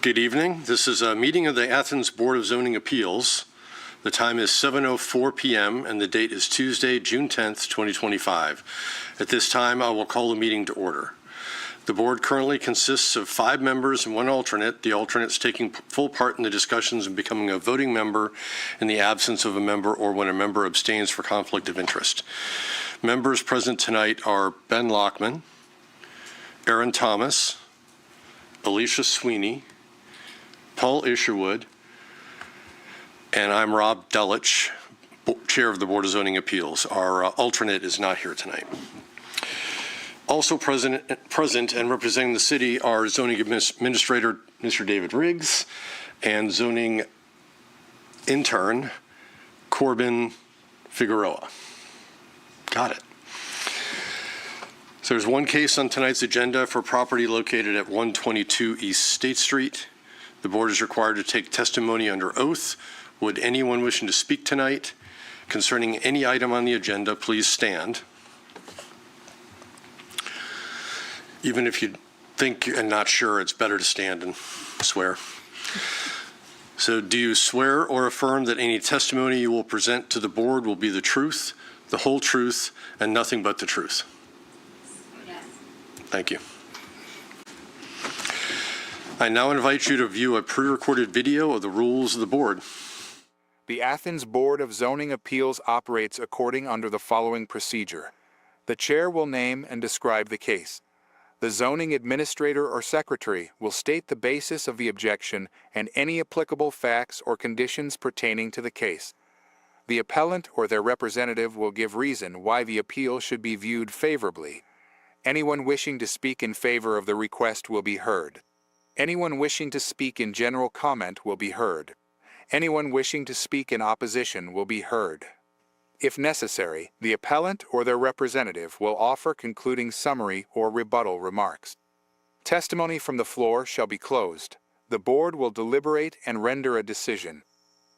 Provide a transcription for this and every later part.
Good evening. This is a meeting of the Athens Board of Zoning Appeals. The time is 7:04 p.m. and the date is Tuesday, June 10th, 2025. At this time, I will call the meeting to order. The board currently consists of 5 members and 1 alternate, the alternates taking full part in the discussions and becoming a voting member in the absence of a member or when a member abstains for conflict of interest. Members present tonight are Ben Lockman, Aaron Thomas, Alicia Sweeney, Paul Isherwood, and I'm Rob Delich, Chair of the Board of Zoning Appeals. Our alternate is not here tonight. Also present and representing the city are Zoning Administrator Mr. David Riggs and Zoning Intern Corbin Figueroa. Got it. So there's one case on tonight's agenda for property located at 122 East State Street. The board is required to take testimony under oath. Would anyone wishing to speak tonight concerning any item on the agenda, please stand. Even if you think and not sure, it's better to stand and swear. So do you swear or affirm that any testimony you will present to the board will be the truth, the whole truth, and nothing but the truth? Yes. Thank you. I now invite you to view a pre-recorded video of the rules of the board. The Athens Board of Zoning Appeals operates under the following procedure. The chair will name and describe the case. The zoning administrator or secretary will state the basis of the objection and any applicable facts or conditions pertaining to the case. The appellant or their representative will give reason why the appeal should be viewed favorably. Anyone wishing to speak in favor of the request will be heard. Anyone wishing to speak in general comment will be heard. Anyone wishing to speak in opposition will be heard. If necessary, the appellant or their representative will offer concluding summary or rebuttal remarks. Testimony from the floor shall be closed. The board will deliberate and render a decision.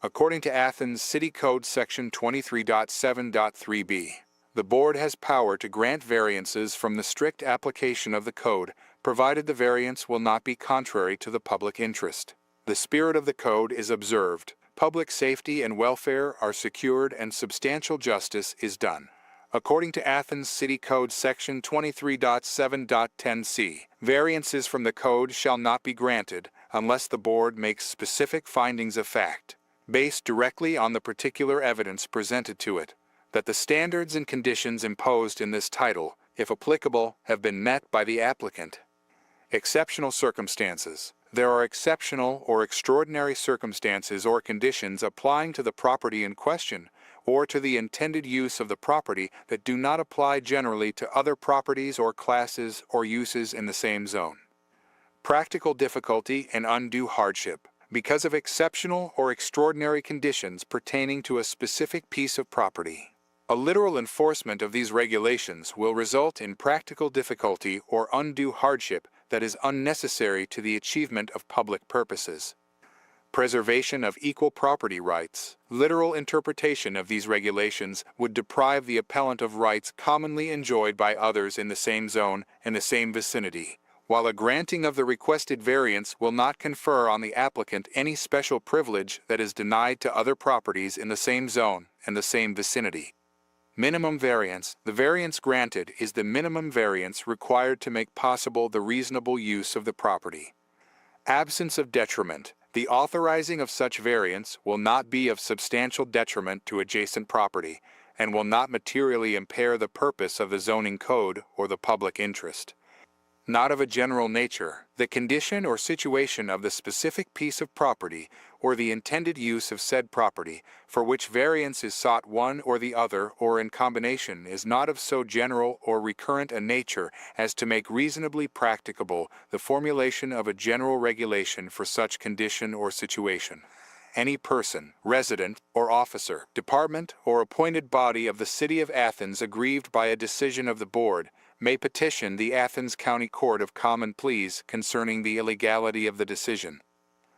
According to Athens City Code Section 23.7.3b, the board has power to grant variances from the strict application of the code, provided the variance will not be contrary to the public interest. The spirit of the code is observed, public safety and welfare are secured, and substantial justice is done. According to Athens City Code Section 23.7.10c, variances from the code shall not be granted unless the board makes specific findings of fact, based directly on the particular evidence presented to it, that the standards and conditions imposed in this title, if applicable, have been met by the applicant. Exceptional circumstances. There are exceptional or extraordinary circumstances or conditions applying to the property in question or to the intended use of the property that do not apply generally to other properties or classes or uses in the same zone. Practical difficulty and undue hardship because of exceptional or extraordinary conditions pertaining to a specific piece of property. A literal enforcement of these regulations will result in practical difficulty or undue hardship that is unnecessary to the achievement of public purposes. Preservation of equal property rights. Literal interpretation of these regulations would deprive the appellant of rights commonly enjoyed by others in the same zone and the same vicinity, while a granting of the requested variance will not confer on the applicant any special privilege that is denied to other properties in the same zone and the same vicinity. Minimum variance. The variance granted is the minimum variance required to make possible the reasonable use of the property. Absence of detriment. The authorizing of such variance will not be of substantial detriment to adjacent property and will not materially impair the purpose of the zoning code or the public interest. Not of a general nature. The condition or situation of the specific piece of property or the intended use of said property, for which variance is sought one or the other or in combination, is not of so general or recurrent a nature as to make reasonably practicable the formulation of a general regulation for such condition or situation. Any person, resident, or officer, department, or appointed body of the City of Athens aggrieved by a decision of the Board may petition the Athens County Court of Common Pleas concerning the illegality of the decision.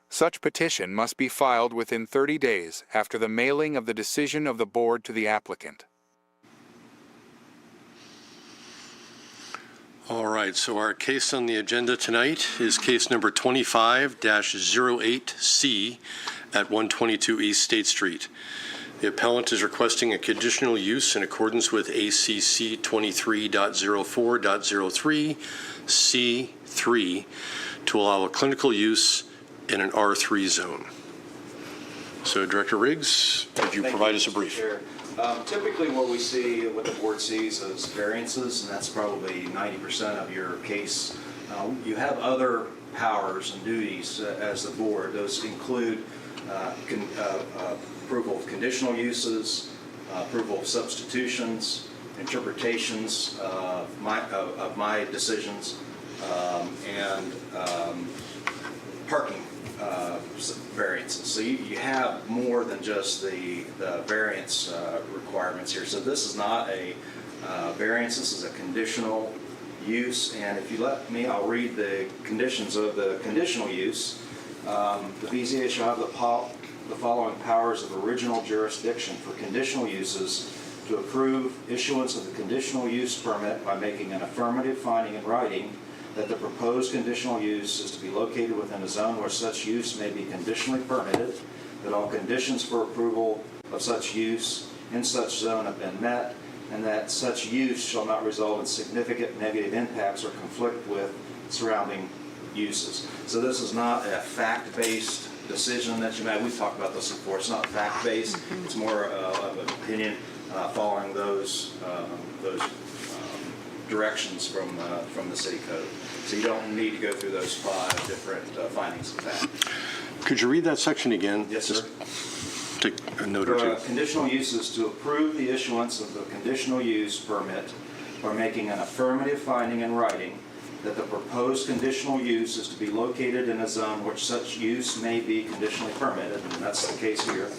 Such petition must be filed within 30 days after the mailing of the decision of the board to the applicant. All right, so our case on the agenda tonight is case number 25-08C at 122 East State Street. The appellant is requesting a conditional use in accordance with ACC 23.04.03 C3 to allow a clinical use in an R3 zone. So Director Riggs, would you provide us a brief? Chair. Typically what we see, what the board sees is variances, and that's probably 90% of your case. You have other powers and duties as the board. Those include approval of conditional uses, approval of substitutions, interpretations of my decisions, and parking variances. So you have more than just the variance requirements here. So this is not a variance, this is a conditional use. And if you let me, I'll read the conditions of the conditional use. The BZA shall have the following powers of original jurisdiction for conditional uses: to approve issuance of the conditional use permit by making an affirmative finding in writing that the proposed conditional use is to be located within a zone where such use may be conditionally permitted, that all conditions for approval of such use in such zone have been met, and that such use shall not result in significant negative impacts or conflict with surrounding uses. So this is not a fact-based decision that you made. We've talked about this before. It's not fact-based. It's more of an opinion following those directions from the city code. So you don't need to go through those 5 different findings of fact. Could you read that section again? Yes, sir. Just take a note or two. Conditional use is to approve the issuance of the conditional use permit by making an affirmative finding in writing that the proposed conditional use is to be located in a zone which such use may be conditionally permitted, and that's the case here.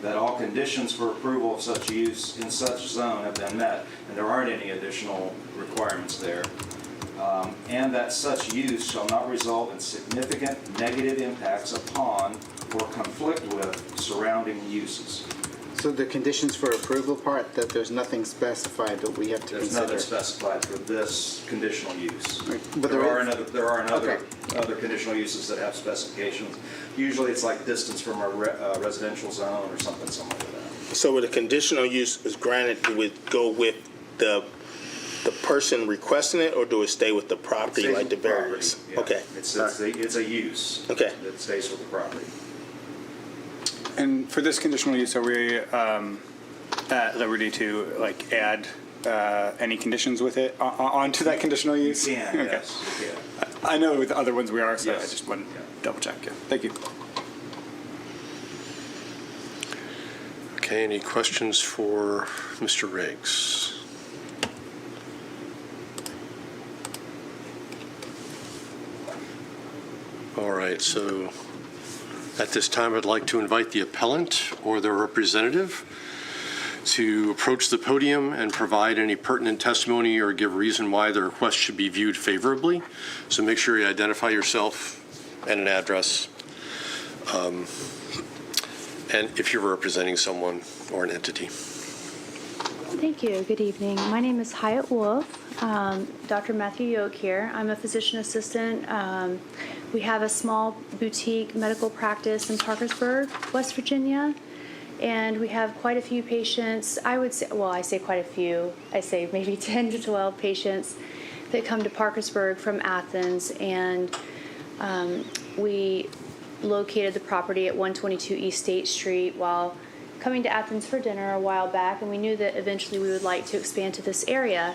That all conditions for approval of such use in such zone have been met, and there aren't any additional requirements there. And that such use shall not result in significant negative impacts upon or conflict with surrounding uses. So the conditions for approval part, that there's nothing specified that we have to There's consider? nothing specified for this conditional use. But There are Okay. other conditional uses that have specifications. Usually it's like distance from a residential zone or something like that. So with a conditional use is granted, it would go with the person requesting it, or do it stay with the property Stays like the with property, variance? yeah. Okay. It's a use. Okay. That stays with the property. And for this conditional use, are we at liberty to add any conditions with it onto that conditional use? You can, Okay. yes, you can. I know with the other ones we are, so I Yes. just wanted Yeah. to double check. Yeah. Thank you. Okay, any questions for Mr. Riggs? All right, so at this time, I'd like to invite the appellant or their representative to approach the podium and provide any pertinent testimony or give reason why the request should be viewed favorably. So make sure you identify yourself and an address. And if you're representing someone or an entity. Thank you. Good evening. My name is Hyatt Wolf. Dr. Matthew Yoke here. I'm a physician assistant. We have a small boutique medical practice in Parkersburg, West Virginia, and we have quite a few patients. I would say, well, I say quite a few. I say maybe 10 to 12 patients that come to Parkersburg from Athens, and we located the property at 122 East State Street while coming to Athens for dinner a while back, and we knew that eventually we would like to expand to this area.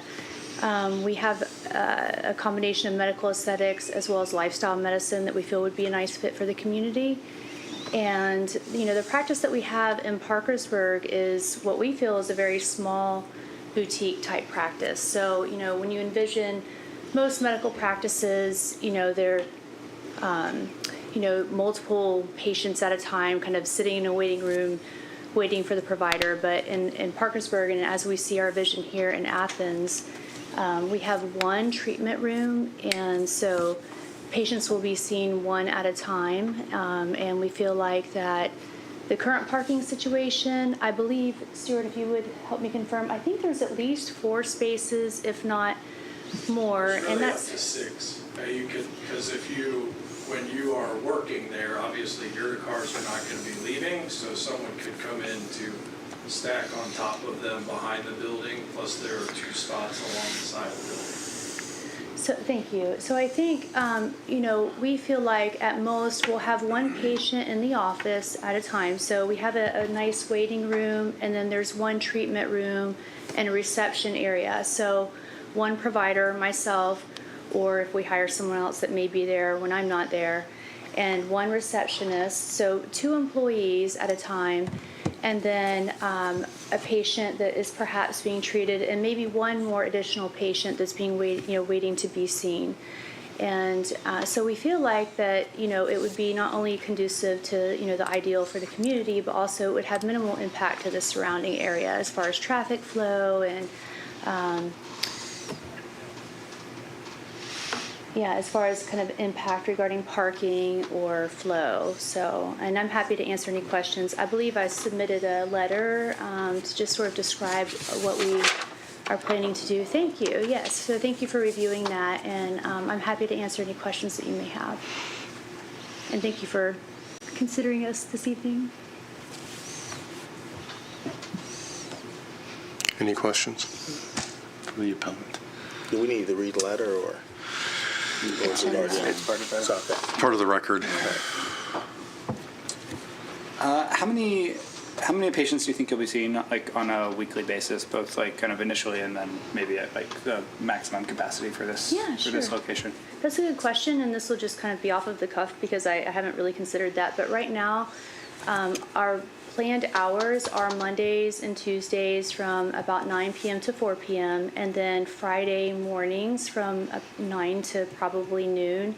We have a combination of medical aesthetics as well as lifestyle medicine that we feel would be a nice fit for the community. And, the practice that we have in Parkersburg is what we feel is a very small boutique type practice. So, when you envision most medical practices, they're multiple patients at a time, kind of sitting in a waiting room, waiting for the provider. But in Parkersburg, and as we see our vision here in Athens, we have one treatment room, and so patients will be seen one at a time. And we feel like that the current parking situation, I believe, Stuart, if you would help me confirm, I think there's at least 4 spaces, if not more, It's really and up that's to 6. You could, because when you are working there, obviously your cars are not going to be leaving, so someone could come in to stack on top of them behind the building, plus there are 2 spots along the side of the building. So, thank you. So I think, we feel like at most we'll have one patient in the office at a time. So we have a nice waiting room, and then there's one treatment room and a reception area. So one provider, myself, or if we hire someone else that may be there when I'm not there, and one receptionist. So 2 employees at a time, and then a patient that is perhaps being treated, and maybe one more additional patient that's being waiting to be seen. And so we feel like that it would be not only conducive to the ideal for the community, but also it would have minimal impact to the surrounding area as far as traffic flow and as far as kind of impact regarding parking or flow. So, and I'm happy to answer any questions. I believe I submitted a letter to just sort of describe what we are planning to do. Thank you. Yes. So thank you for reviewing that, and I'm happy to answer any questions that you may have. And thank you for considering us this evening. Any questions for the appellant? Do we need to read the letter or? Is it already- It's part of It's it. okay. Part of the record. How many patients do you think you'll be seeing, like, on a weekly basis, both like kind of initially and then maybe at like the maximum capacity for this for this Sure. location? That's a good question, and this will just kind of be off of the cuff because I haven't really considered that. But right now, our planned hours are Mondays and Tuesdays from about 9 p.m. to 4 p.m., and then Friday mornings from 9 to probably noon.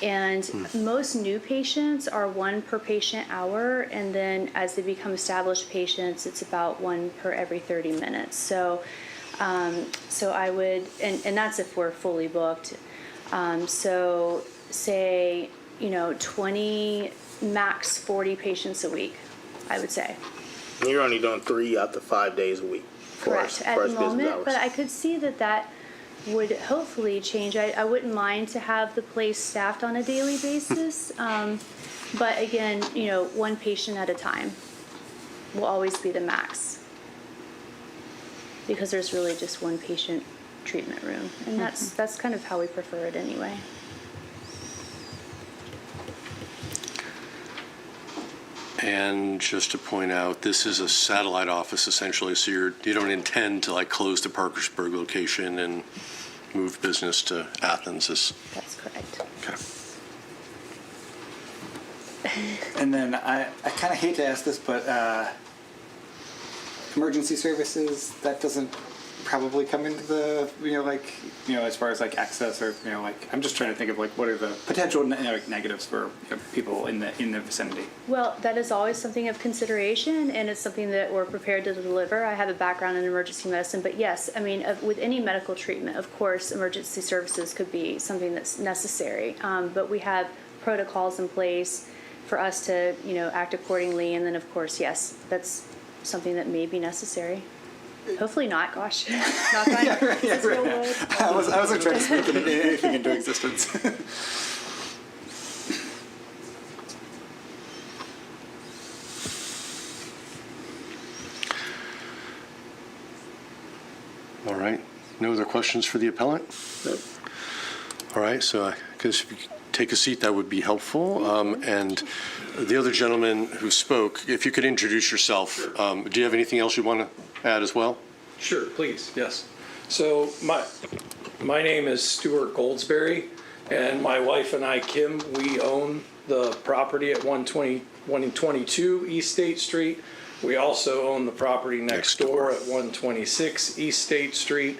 And most new patients are 1 per patient hour, and then as they become established patients, it's about 1 per every 30 minutes. So I would, and that's if we're fully booked. So say, 20, max 40 patients a week, I would say. And you're only doing 3 out of 5 days a week. Correct, at the moment, but I could see that would hopefully change. I wouldn't mind to have the place staffed on a daily basis. But again, 1 patient at a time will always be the max, because there's really just 1 patient treatment room, and that's kind of how we prefer it anyway. And just to point out, this is a satellite office essentially, so you don't intend to close the Parkersburg location and move business to Athens. That's correct. Okay. And then I kind of hate to ask this, but emergency services, that doesn't probably come into the as far as access or I'm just trying to think of what are the potential negatives for people in the vicinity. Well, that is always something of consideration, and it's something that we're prepared to deliver. I have a background in emergency medicine, but yes, I mean, with any medical treatment, of course, emergency services could be something that's necessary. But we have protocols in place for us to, act accordingly, and then, of course, yes, that's something that may be necessary. Hopefully not. Gosh, knock on real wood. I wasn't trying to speak anything into existence. All right. No other questions for the appellant? Nope. All right. So I guess if you could take a seat, that would be helpful. And the other gentleman who spoke, if you could introduce yourself. Do you have anything else you want to add as well? Sure, please, yes. So my name is Stuart Goldsberry, and my wife and I, Kim, we own the property at 122 East State Street. We also own the property next door at 126 East State Street.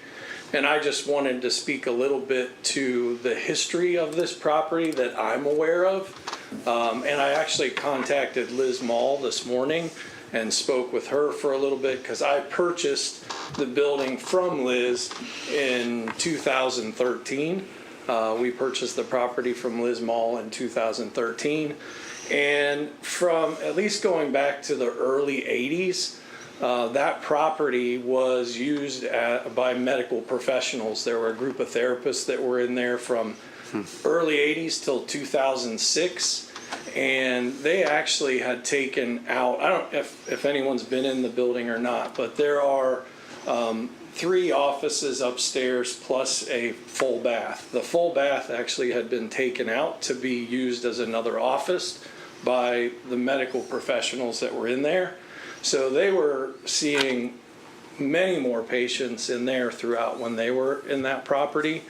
And I just wanted to speak a little bit to the history of this property that I'm aware of. And I actually contacted Liz Mall this morning and spoke with her for a little bit because I purchased the building from Liz in 2013. We purchased the property from Liz Mall in 2013. And from at least going back to the early 80s, that property was used by medical professionals. There were a group of therapists that were in there from early 80s till 2006, and they actually had taken out, I don't know if anyone's been in the building or not, but there are 3 offices upstairs plus a full bath. The full bath actually had been taken out to be used as another office by the medical professionals that were in there. So they were seeing many more patients in there throughout when they were in that property.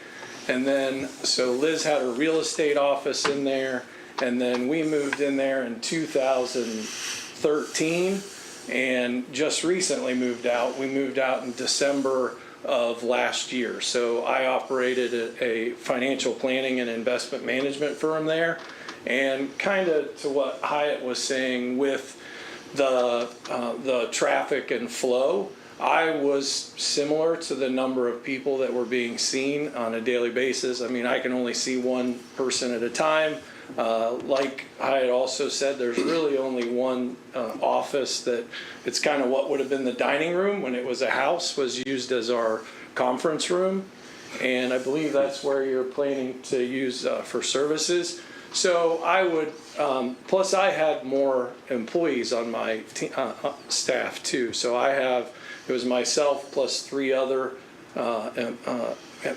And then, so Liz had her real estate office in there, and then we moved in there in 2013 and just recently moved out. We moved out in December of last year. So I operated a financial planning and investment management firm there. And kind of to what Hyatt was saying with the traffic and flow, I was similar to the number of people that were being seen on a daily basis. I mean, I can only see one person at a time. Like Hyatt also said, there's really only one office that it's kind of what would have been the dining room when it was a house, was used as our conference room. And I believe that's where you're planning to use for services. So I would, plus I had more employees on my staff too. So it was myself plus 3 other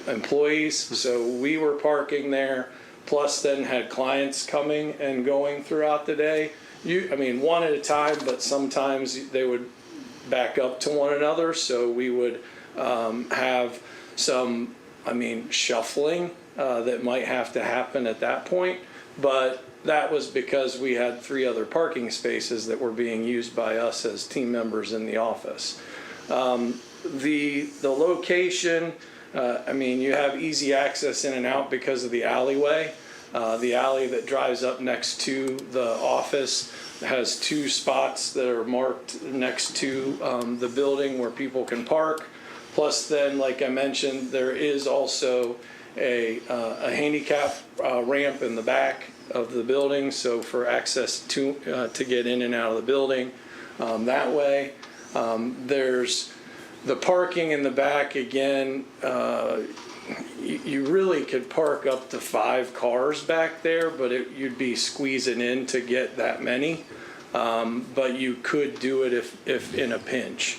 employees. So we were parking there, plus then had clients coming and going throughout the day. I mean, one at a time, but sometimes they would back up to one another. So we would have some, shuffling that might have to happen at that point. But that was because we had 3 other parking spaces that were being used by us as team members in the office. The location, you have easy access in and out because of the alleyway. The alley that drives up next to the office has 2 spots that are marked next to the building where people can park. Plus then, like I mentioned, there is also a handicap ramp in the back of the building, so for access to get in and out of the building that way. There's the parking in the back. Again, you really could park up to 5 cars back there, but you'd be squeezing in to get that many. But you could do it if in a pinch.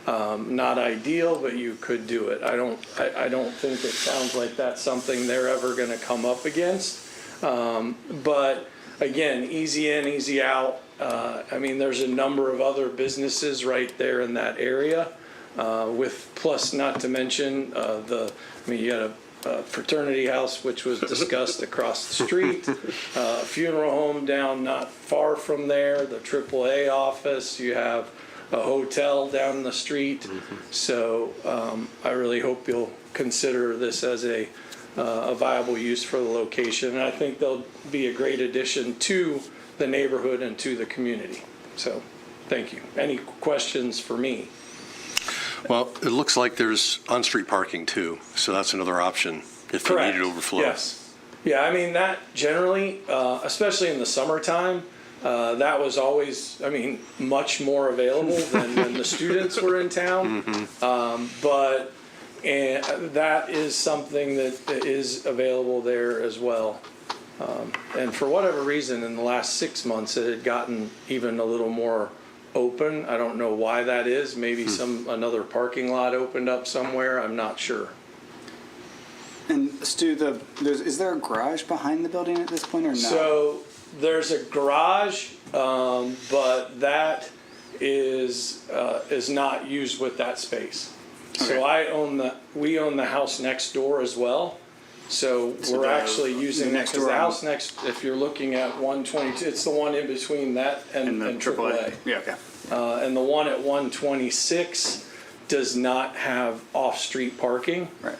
Not ideal, but you could do it. I don't think it sounds like that's something they're ever going to come up against. But again, easy in, easy out. There's a number of other businesses right there in that area. Plus, not to mention you had a fraternity house, which was discussed across the street, a funeral home down not far from there, the AAA office. You have a hotel down the street. So I really hope you'll consider this as a viable use for the location. And I think they'll be a great addition to the neighborhood and to the community. So thank you. Any questions for me? Well, it looks like there's on-street parking too, so that's another option if you Correct. need it overflow. Yes. Yeah, that generally, especially in the summertime, that was always, much more available than when the students were in town. But that is something that is available there as well. And for whatever reason, in the last 6 months, it had gotten even a little more open. I don't know why that is. Maybe another parking lot opened up somewhere. I'm not sure. And Stu, is there a garage behind the building at this point or no? So there's a garage, but that is not used with that space. Okay. So we own the house next door as well. So we're actually using next because door the house next, if you're looking at 122, it's the one in between that and the AAA. Yeah, okay. And the one at 126 does not have off-street parking. Right.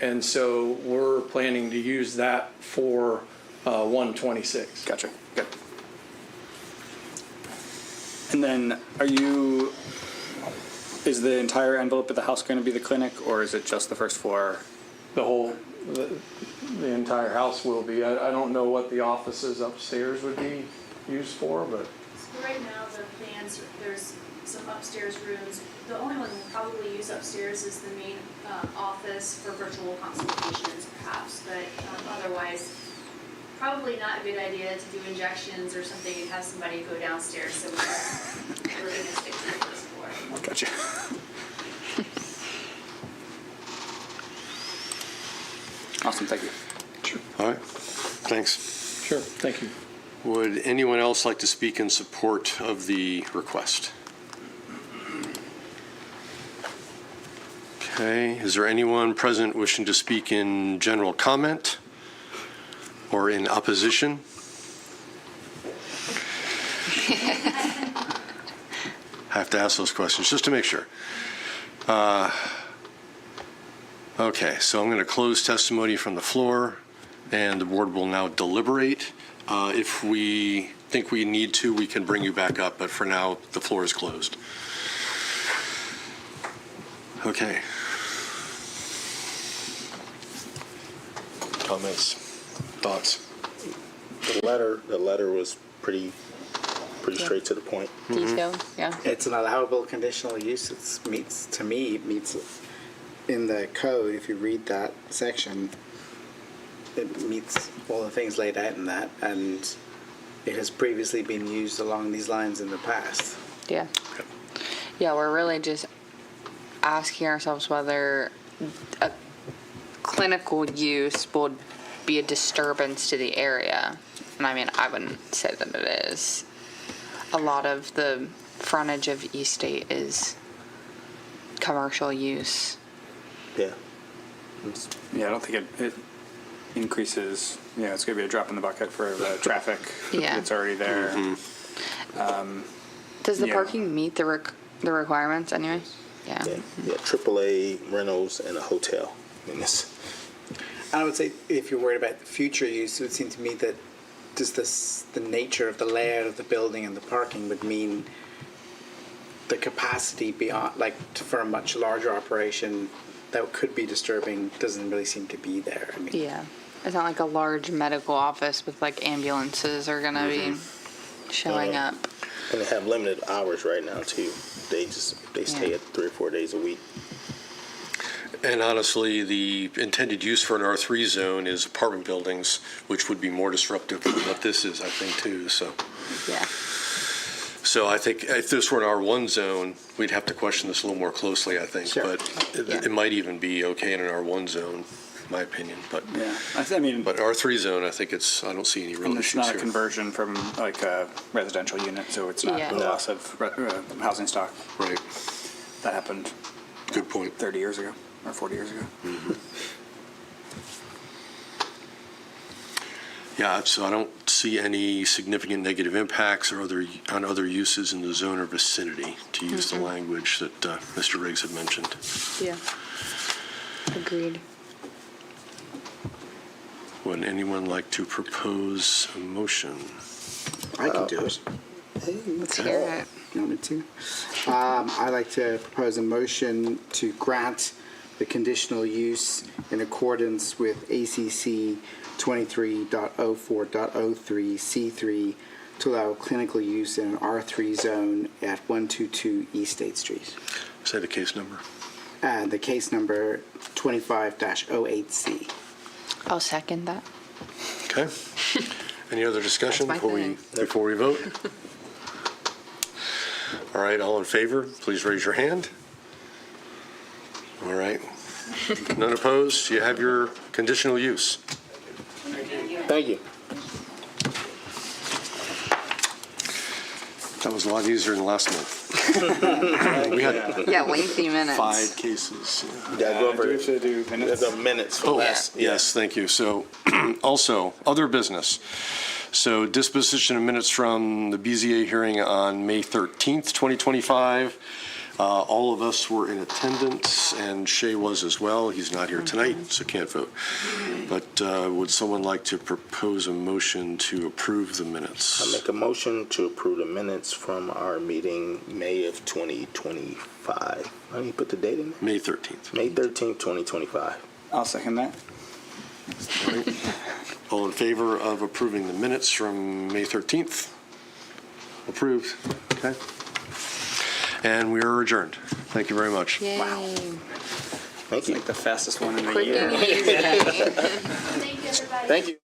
And so we're planning to use that for 126. Gotcha. Good. And then is the entire envelope of the house going to be the clinic, or is it just the first floor? The entire house will be. I don't know what the offices upstairs would be used for, but. Right right now, the plans, there's some upstairs rooms. The only one we'll probably use upstairs is the main office for virtual consultations perhaps, but otherwise, probably not a good idea to do injections or something and have somebody go downstairs, so we're going to stick to the first floor. Gotcha. Awesome, thank you. All right, thanks. Sure, thank you. Would anyone else like to speak in support of the request? Okay, is there anyone present wishing to speak in general comment or in opposition? I have to ask those questions just to make sure. Okay, so I'm going to close testimony from the floor, and the board will now deliberate. If we think we need to, we can bring you back up, but for now, the floor is closed. Okay. Comments, thoughts? The letter was pretty straight to the point. Detailed, yeah. It's an allowable conditional use. It meets in the code. If you read that section, it meets all the things laid out in that, and it has previously been used along these lines in the past. Yeah. Yeah, we're really just asking ourselves whether a clinical use would be a disturbance to the area. And I mean, I wouldn't say that it is. A lot of the frontage of East State is commercial use. Yeah. Yeah, I don't think it increases, it's going to be a drop in the bucket for the traffic. Yeah. It's already there. Does the Yeah. parking meet the requirements anyway? Yeah. Yeah, AAA rentals and a hotel in this. I would say if you're worried about the future use, it would seem to me that just the nature of the layout of the building and the parking would mean the capacity beyond, like for a much larger operation that could be disturbing, doesn't really seem to be there. I mean, Yeah. It's not like a large medical office with like ambulances are going to be showing up. And they have limited hours right now too. They stay at 3 or 4 days a week. And honestly, the intended use for an R3 zone is apartment buildings, which would be more disruptive than what this is, I think, too. Yeah. So I think if this were an R1 zone, we'd have to question this a little more closely, I think. Sure. But Yeah. it might even be okay in an R1 zone, in my opinion. But Yeah. I mean, but R3 zone, I think I don't see any real and it's issues not a here. conversion from like a residential unit, so it's not Yeah. a loss of housing stock. Right. That happened Good point. 30 years ago or 40 years ago. Yeah, so I don't see any significant negative impacts or on other uses in the zone or vicinity, to use the language that Mr. Riggs had mentioned. Yeah. Agreed. Would anyone like to propose a motion? I can do it. Let's hear it. You want me to? I'd like to propose a motion to grant the conditional use in accordance with ACC 23.04.03 C3 to allow clinical use in an R3 zone at 122 East State Street. Say the case number. And the case number 25-08C. I'll second that. Okay. Any other discussion That's my before we vote? All right, all in favor, please raise your hand. All right. None opposed? You have your conditional use. Thank you. That was a lot easier than last month. We had Yeah, lengthy minutes. 5 cases. Yeah, go over Do we have to do minutes? the minutes for Oh, last. yes, thank you. So, also, other business. So disposition of minutes from the BZA hearing on May 13th, 2025. All of us were in attendance, and Shay was as well. He's not here tonight, so can't vote. But would someone like to propose a motion to approve the minutes? I make a motion to approve the minutes from our meeting May of 2025. How do you put the date in there? May 13th. May 13th, 2025. I'll second that. All in favor of approving the minutes from May 13th? Approved. Okay. And we are adjourned. Thank you very much. Yay. Thank you. Like the fastest one in the Quick year. and easy. Thank you, everybody. Thank you.